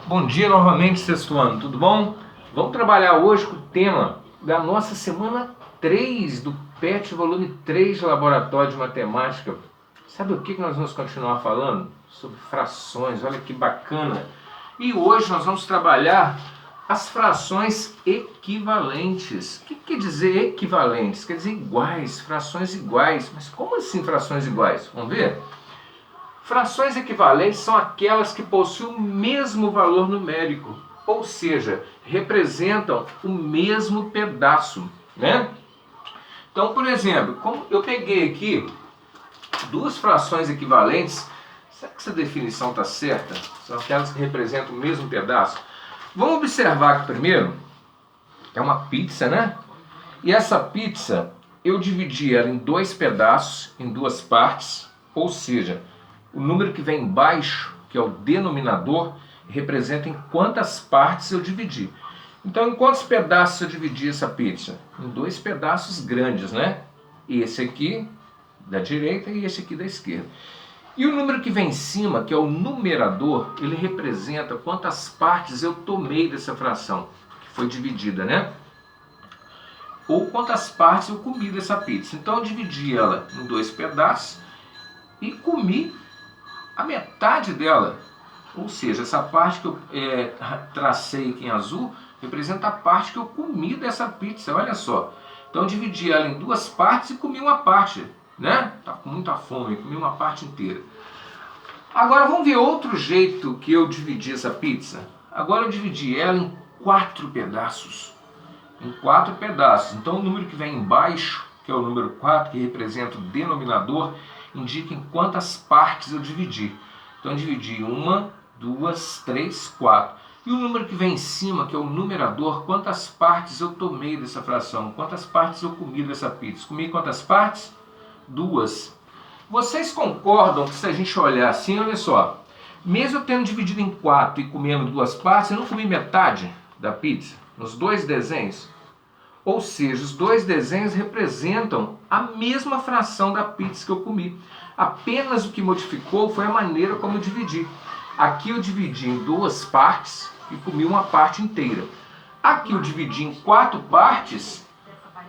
Bom dia novamente, sexto ano, tudo bom? Vamos trabalhar hoje com o tema da nossa semana 3 do PET, volume 3 do Laboratório de Matemática. Sabe o que nós vamos continuar falando? Sobre frações, olha que bacana! E hoje nós vamos trabalhar as frações equivalentes. O que quer dizer equivalentes? Quer dizer iguais, frações iguais. Mas como assim frações iguais? Vamos ver? Frações equivalentes são aquelas que possuem o mesmo valor numérico, ou seja, representam o mesmo pedaço, né? Então, por exemplo, como eu peguei aqui duas frações equivalentes, será que essa definição está certa? São aquelas que representam o mesmo pedaço? Vamos observar que primeiro é uma pizza, né? E essa pizza eu dividi ela em dois pedaços, em duas partes, ou seja, o número que vem embaixo, que é o denominador, representa em quantas partes eu dividi. Então, em quantos pedaços eu dividi essa pizza? Em dois pedaços grandes, né? Esse aqui da direita e esse aqui da esquerda. E o número que vem em cima, que é o numerador, ele representa quantas partes eu tomei dessa fração, que foi dividida, né? Ou quantas partes eu comi dessa pizza. Então, eu dividi ela em dois pedaços e comi a metade dela, ou seja, essa parte que eu tracei aqui em azul, representa a parte que eu comi dessa pizza, olha só. Então eu dividi ela em duas partes e comi uma parte, né? Tá com muita fome, comi uma parte inteira. Agora vamos ver outro jeito que eu dividi essa pizza. Agora eu dividi ela em quatro pedaços. Em quatro pedaços. Então o número que vem embaixo, que é o número 4, que representa o denominador, indica em quantas partes eu dividi. Então eu dividi 1, 2, 3, 4. E o número que vem em cima, que é o numerador, quantas partes eu tomei dessa fração? Quantas partes eu comi dessa pizza? Comi quantas partes? 2. Vocês concordam que se a gente olhar assim, olha só, mesmo eu tendo dividido em 4 e comendo duas partes, eu não comi metade da pizza nos dois desenhos? Ou seja, os dois desenhos representam a mesma fração da pizza que eu comi. Apenas o que modificou foi a maneira como eu dividi. Aqui eu dividi em duas partes e comi uma parte inteira. Aqui eu dividi em quatro partes,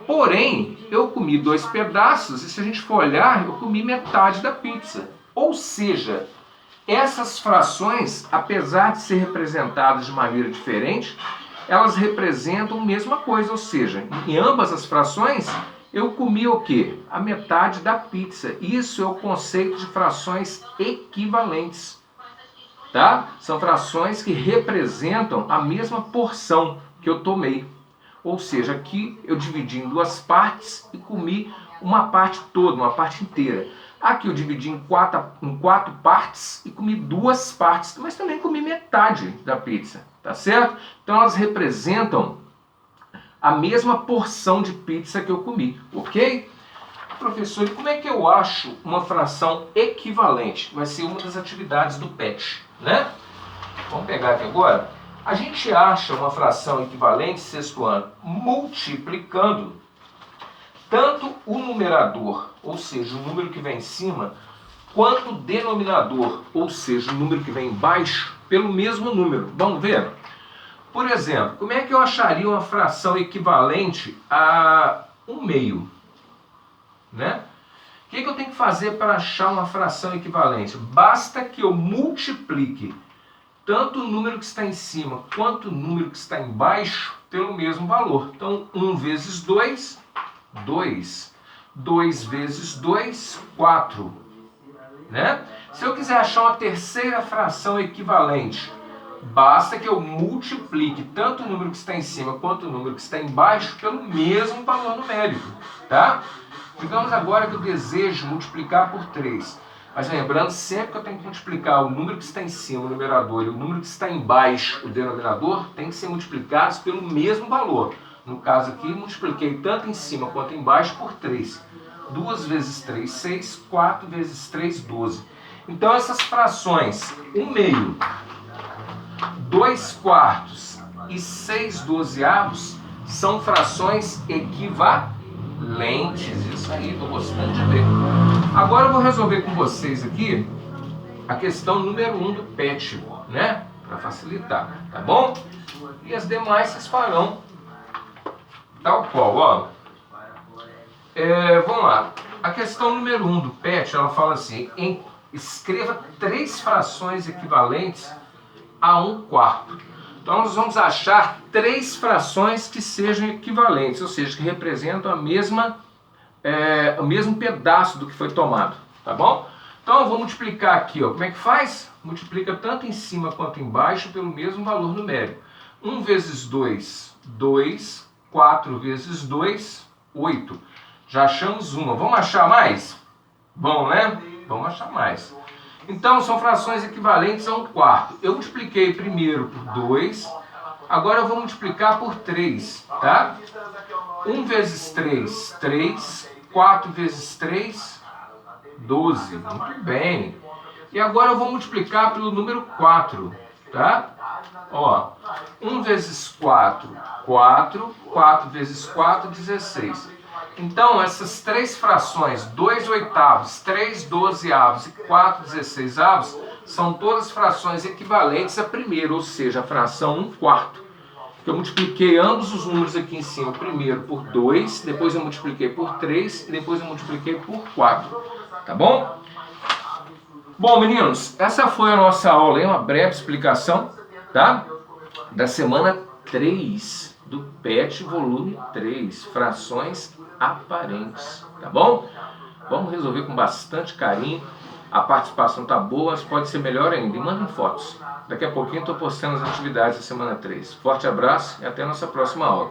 porém eu comi dois pedaços e se a gente for olhar, eu comi metade da pizza. Ou seja, essas frações, apesar de ser representadas de maneira diferente, elas representam a mesma coisa, ou seja, em ambas as frações eu comi o quê? A metade da pizza. Isso é o conceito de frações equivalentes, tá? São frações que representam a mesma porção que eu tomei. Ou seja, aqui eu dividi em duas partes e comi uma parte toda, uma parte inteira. Aqui eu dividi em quatro partes e comi duas partes, mas também comi metade da pizza, tá certo? Então elas representam a mesma porção de pizza que eu comi, ok? Professor, e como é que eu acho uma fração equivalente? Vai ser uma das atividades do PET, né? Vamos pegar aqui agora. A gente acha uma fração equivalente, sexto ano, multiplicando tanto o numerador, ou seja, o número que vem em cima, quanto o denominador, ou seja, o número que vem embaixo, pelo mesmo número. Vamos ver? Por exemplo, como é que eu acharia uma fração equivalente a 1/2? Né? O que eu tenho que fazer para achar uma fração equivalente? Basta que eu multiplique tanto o número que está em cima quanto o número que está embaixo pelo mesmo valor. Então, 1 vezes 2, 2. 2 vezes 2, 4. Né? Se eu quiser achar uma terceira fração equivalente, basta que eu multiplique tanto o número que está em cima quanto o número que está embaixo pelo mesmo valor numérico. Tá? Digamos agora que eu desejo multiplicar por 3. Mas lembrando sempre que eu tenho que multiplicar o número que está em cima, o numerador, e o número que está embaixo, o denominador, tem que ser multiplicados pelo mesmo valor. No caso aqui, multipliquei tanto em cima quanto embaixo por 3. 2 vezes 3, 6. 4 vezes 3, 12. Então essas frações 1/2, 2 quartos e 6 dozeavos são frações equivalentes. Isso aí, estou gostando de ver. Agora eu vou resolver com vocês aqui a questão número 1 do PET, né? para facilitar, tá bom? E as demais vocês farão tal qual, ó. Vamos lá. A questão número 1 do PET, ela fala assim, escreva 3 frações equivalentes a 1/4. Então nós vamos achar 3 frações que sejam equivalentes, ou seja, que representam o mesmo pedaço do que foi tomado, tá bom? Então eu vou multiplicar aqui, ó. Como é que faz? Multiplica tanto em cima quanto embaixo pelo mesmo valor numérico. 1 vezes 2, 2. 4 vezes 2, 8. Já achamos uma. Vamos achar mais? Bom, né? Vamos achar mais. Então, são frações equivalentes a 1/4. Eu multipliquei primeiro por 2. Agora eu vou multiplicar por 3, tá? 1 vezes 3, 3. 4 vezes 3, 12. Muito bem. E agora eu vou multiplicar pelo número 4, tá? Ó, 1 vezes 4, 4. 4 vezes 4, 16. Então, essas 3 frações, 2 oitavos, 3 dozeavos e 4 16avos, são todas frações equivalentes à primeira, ou seja, a fração 1/4. Eu multipliquei ambos os números aqui em cima, primeiro por 2, depois eu multipliquei por 3 e depois eu multipliquei por 4. Tá bom? Bom, meninos, essa foi a nossa aula, uma breve explicação, tá? Da semana 3 do PET volume 3, frações aparentes, tá bom? Vamos resolver com bastante carinho. A participação tá boa, mas pode ser melhor ainda. E mandem fotos. Daqui a pouquinho estou postando as atividades da semana 3. Forte abraço e até a nossa próxima aula.